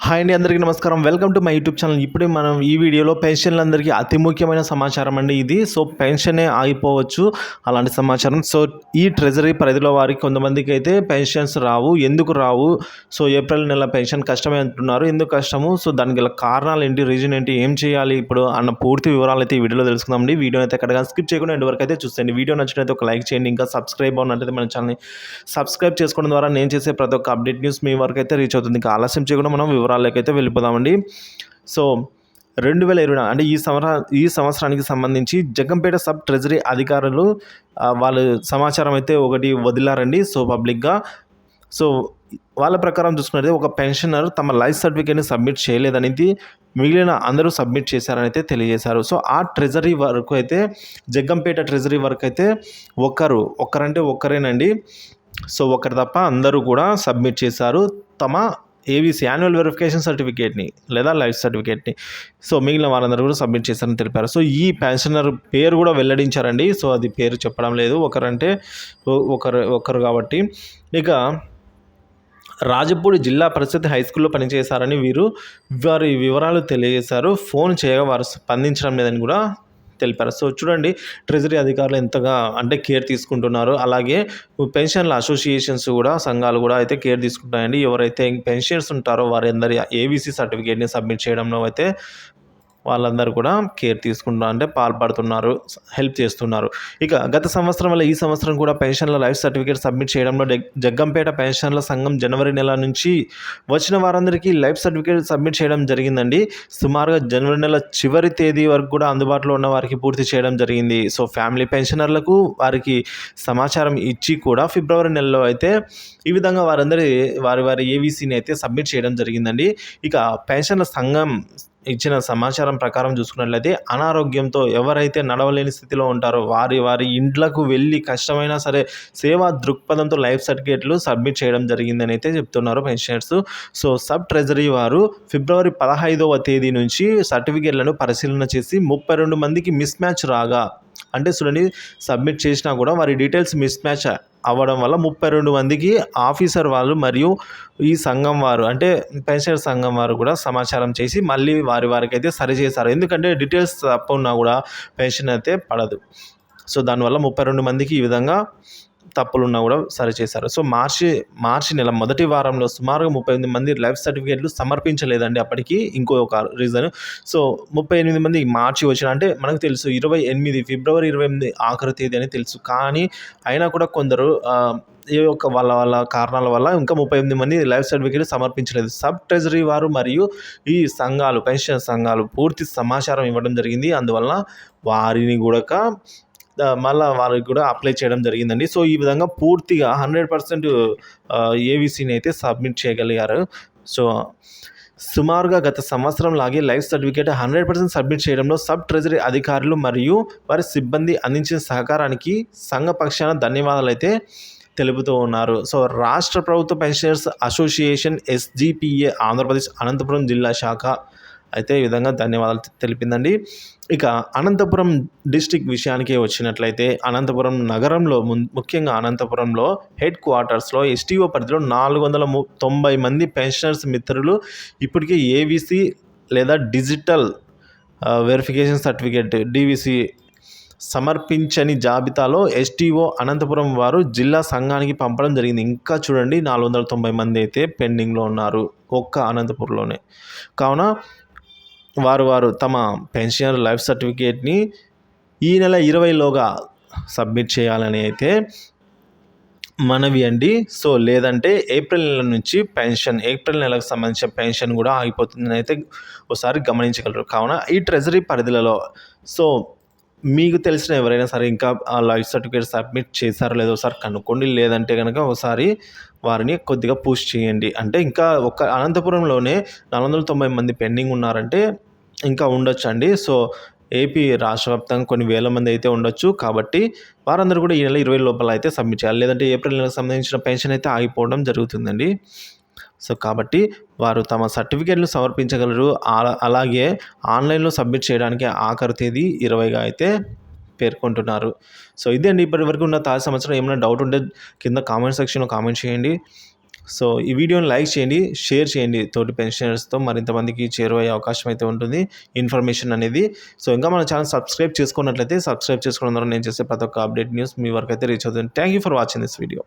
Hi అండి, అందరికీ నమస్కారం. Welcome to my YouTube channel. ఇప్పుడే మనం ఈ వీడియోలో పెన్షన్లందరికీ అతి ముఖ్యమైన సమాచారం అండి ఇది. సో పెన్షనే ఆగిపోవచ్చు అలాంటి సమాచారం. సో ఈ ట్రెజరీ పరిధిలో వారికి కొంతమందికి అయితే పెన్షన్స్ రావు. ఎందుకు రావు? సో ఏప్రిల్ నెల పెన్షన్ కష్టమే అంటున్నారు. ఎందుకు కష్టము? సో దానికి గల కారణాలు ఏంటి? రీజన్ ఏంటి? ఏం చేయాలి ఇప్పుడు అన్న పూర్తి వివరాలు అయితే ఈ వీడియోలో తెలుసుకుందామండి. వీడియోని అయితే ఎక్కడిగా స్కిప్ చేయకుండా ఎండ్ వరకు అయితే చూసేయండి. వీడియో నచ్చినట్లయితే ఒక లైక్ చేయండి. ఇంకా సబ్స్క్రైబ్ అవ్వనట్లయితే మన ఛానల్ని సబ్స్క్రైబ్ చేసుకోవడం ద్వారా నేను చేసే ప్రతి ఒక్క అప్డేట్ న్యూస్ మీ వరకు అయితే రీచ్ అవుతుంది. ఇంకా ఆలస్యం చేయకుండా మనం వివరాలకైతే వెళ్ళిపోదామండి. సో 2024 అంటే ఈ సంవత్సరానికి సంబంధించి జగ్గంపేట సబ్ ట్రెజరీ అధికారులు వాళ్ళు సమాచారం అయితే ఒకటి వదిలారండి. సో పబ్లిక్గా సో వాళ్ళ ప్రకారం చూసుకున్నట్లయితే ఒక పెన్షనర్ తమ లైఫ్ సర్టిఫికేట్ని సబ్మిట్ చేయలేదనేది మిగిలిన అందరూ సబ్మిట్ చేశారని అయితే తెలియజేశారు. సో ఆ ట్రెజరీ వరకు అయితే జగ్గంపేట ట్రెజరీ వరకు అయితే ఒక్కరంటే ఒక్కరేనండి. సో ఒకరు తప్ప అందరూ కూడా సబ్మిట్ చేశారు తమ ఏవీసీ యాన్యువల్ వెరిఫికేషన్ సర్టిఫికేట్ని లేదా లైఫ్ సర్టిఫికేట్ని. సో మిగిలిన వాళ్ళందరూ కూడా సబ్మిట్ చేశారని తెలిపారు. సో ఈ పెన్షనర్ పేరు కూడా వెల్లడించారండి. సో అది పేరు చెప్పడం లేదు, ఒకరంటే ఒకరు కాబట్టి. ఇక రాజపూడి జిల్లా పరిషత్ హై స్కూల్లో పనిచేశారని వారి వివరాలు తెలియజేశారు. ఫోన్ చేయగా వారు స్పందించడం లేదని కూడా తెలిపారు. సో చూడండి, ట్రెజరీ అధికారులు ఎంతగా అంటే కేర్ తీసుకుంటున్నారు. అలాగే పెన్షన్ల అసోసియేషన్స్ కూడా, సంఘాలు కూడా అయితే కేర్ తీసుకుంటాయండి. ఎవరైతే పెన్షనర్స్ ఉంటారో వారందరి ఏవీసీ సర్టిఫికేట్ని సబ్మిట్ చేయడంలో అయితే వాళ్ళందరూ కూడా కేర్ తీసుకుంటున్నారు, అంటే పాల్పడుతున్నారు, హెల్ప్ చేస్తున్నారు. ఇక గత సంవత్సరం వల్ల ఈ సంవత్సరం కూడా పెన్షన్ల లైఫ్ సర్టిఫికేట్ సబ్మిట్ చేయడంలో జగ్గంపేట పెన్షన్ల సంఘం జనవరి నెల నుంచి వచ్చిన వారందరికీ లైఫ్ సర్టిఫికేట్ సబ్మిట్ చేయడం జరిగిందండి. సుమారుగా జనవరి నెల చివరి తేదీ వరకు కూడా అందుబాటులో ఉన్న వారికి పూర్తి చేయడం జరిగింది. సో ఫ్యామిలీ పెన్షనర్లకు వారికి సమాచారం ఇచ్చి కూడా ఫిబ్రవరి నెలలో అయితే ఈ విధంగా వారి ఏవీసీని అయితే సబ్మిట్ చేయడం జరిగిందండి. ఇక పెన్షన్ల సంఘం ఇచ్చిన సమాచారం ప్రకారం చూసుకున్నట్లయితే అనారోగ్యంతో ఎవరైతే నడవలేని స్థితిలో ఉంటారో వారి ఇంట్లకు వెళ్ళి కష్టమైనా సరే సేవా దృక్పథంతో లైఫ్ సర్టిఫికేట్లు సబ్మిట్ చేయడం జరిగిందని అయితే చెప్తున్నారు పెన్షనర్స్. సో సబ్ ట్రెజరీ వారు ఫిబ్రవరి 15వ తేదీ నుంచి సర్టిఫికేట్లను పరిశీలన చేసి 32 మందికి మిస్ మ్యాచ్ రాగా, అంటే చూడండి, సబ్మిట్ చేసినా కూడా వారి డీటెయిల్స్ మిస్ మ్యాచ్ అవ్వడం వల్ల 32 మందికి ఆఫీసర్ వాళ్ళు మరియు ఈ సంఘం వారు, అంటే పెన్షనర్ సంఘం వారు కూడా సమాచారం చేసి మళ్ళీ వారికి అయితే సరిచేశారు. ఎందుకంటే డీటెయిల్స్ తప్పు ఉన్నా కూడా పెన్షన్ అయితే పడదు. సో దానివల్ల 32 మందికి ఈ విధంగా తప్పులున్నా కూడా సరిచేశారు. సో మార్చి నెల మొదటి వారంలో సుమారుగా 38 మంది లైఫ్ సర్టిఫికేట్లు సమర్పించలేదండి అప్పటికి. ఒక రీజన్. సో 38 మంది మార్చి వచ్చిన, అంటే మనకు తెలుసు ఫిబ్రవరి 28 ఆఖరి తేదీ అని తెలుసు. కానీ అయినా కూడా కొందరు వాళ్ళ కారణాల వల్ల ఇంకా 38 మంది లైఫ్ సర్టిఫికేట్ సమర్పించలేదు. సబ్ ట్రెజరీ వారు మరియు ఈ సంఘాలు, పెన్షన్ సంఘాలు పూర్తి సమాచారం ఇవ్వడం జరిగింది. అందువల్ల వారిని కూడా మళ్ళీ వారికి కూడా అప్లై చేయడం జరిగిందండి. సో ఈ విధంగా పూర్తిగా 100% ఏవీసీని అయితే సబ్మిట్ చేయగలిగారు. సో సుమారుగా గత సంవత్సరం లాగే లైఫ్ సర్టిఫికేట్ 100% సబ్మిట్ చేయడంలో సబ్ ట్రెజరీ అధికారులు మరియు వారి సిబ్బంది అందించిన సహకారానికి సంఘ పక్షాన ధన్యవాదాలు అయితే తెలుపుతూ ఉన్నారు. సో రాష్ట్ర ప్రభుత్వ pensioners association SGPA Andhra Pradesh Anantapuram జిల్లా శాఖ అయితే ఈ విధంగా ధన్యవాదాలు తెలిపిందండి. ఇక అనంతపురం డిస్టిక్ విషయానికి వచ్చినట్లయితే అనంతపురం నగరంలో, ముఖ్యంగా అనంతపురంలో హెడ్ క్వార్టర్స్లో STO పరిధిలో 490 మంది పెన్షనర్స్ మిత్రులు ఇప్పటికే ఏవీసీ లేదా డిజిటల్ వెరిఫికేషన్ సర్టిఫికేట్ DVC సమర్పించని జాబితాలో STO అనంతపురం వారు జిల్లా సంఘానికి పంపడం జరిగింది. ఇంకా చూడండి, 490 మంది అయితే పెండింగ్లో ఉన్నారు ఒక్క అనంతపురంలోనే. కావున వారు తమ పెన్షనర్ లైఫ్ సర్టిఫికేట్ని ఈ నెల 20లోగా సబ్మిట్ చేయాలని అయితే మనవి అండి. సో లేదంటే ఏప్రిల్ నెల నుంచి ఏప్రిల్ నెలకు సంబంధించిన పెన్షన్ కూడా ఆగిపోతుందని అయితే ఒకసారి గమనించగలరు. కావున ఈ ట్రెజరీ పరిధిలలో సో మీకు తెలిసిన ఎవరైనా సరే ఇంకా ఆ లైఫ్ సర్టిఫికేట్ సబ్మిట్ చేశారో లేదో ఒకసారి కనుక్కోండి. లేదంటే కనుక ఒకసారి వారిని కొద్దిగా పుష్ చేయండి. అంటే ఇంకా అనంతపురంలోనే 490 మంది పెండింగ్ ఉన్నారంటే ఇంకా ఉండొచ్చు అండి. సో ఏపీ రాష్ట్ర వ్యాప్తంగా కొన్ని వేల మంది అయితే ఉండొచ్చు. కాబట్టి వారందరూ కూడా ఈ నెల 20 లోపల అయితే సబ్మిట్ చేయాలి. లేదంటే ఏప్రిల్ నెలకు సంబంధించిన పెన్షన్ అయితే ఆగిపోవడం జరుగుతుందండి. సో కాబట్టి వారు తమ సర్టిఫికేట్లు సమర్పించగలరు. అలాగే ఆన్లైన్లో సబ్మిట్ చేయడానికి ఆఖరి తేదీ 20గా అయితే పేర్కొంటున్నారు. సో ఇదే అండి ఇప్పటి వరకు ఉన్న తాజా సమాచారం. ఏమైనా డౌట్ ఉంటే కింద కామెంట్ సెక్షన్లో కామెంట్ చేయండి. సో ఈ వీడియోని లైక్ చేయండి, షేర్ చేయండి తోటి పెన్షనర్స్తో, మరింత మందికి చేరువయ్యే అవకాశం అయితే ఉంటుంది ఇన్ఫర్మేషన్ అనేది. సో ఇంకా మన ఛానల్ సబ్స్క్రైబ్ చేసుకున్నట్లయితే సబ్స్క్రైబ్ చేసుకోవడం ద్వారా నేను చేసే ప్రతి ఒక్క అప్డేట్ న్యూస్ మీ వరకు అయితే రీచ్ అవుతుంది. Thank you for watching this video.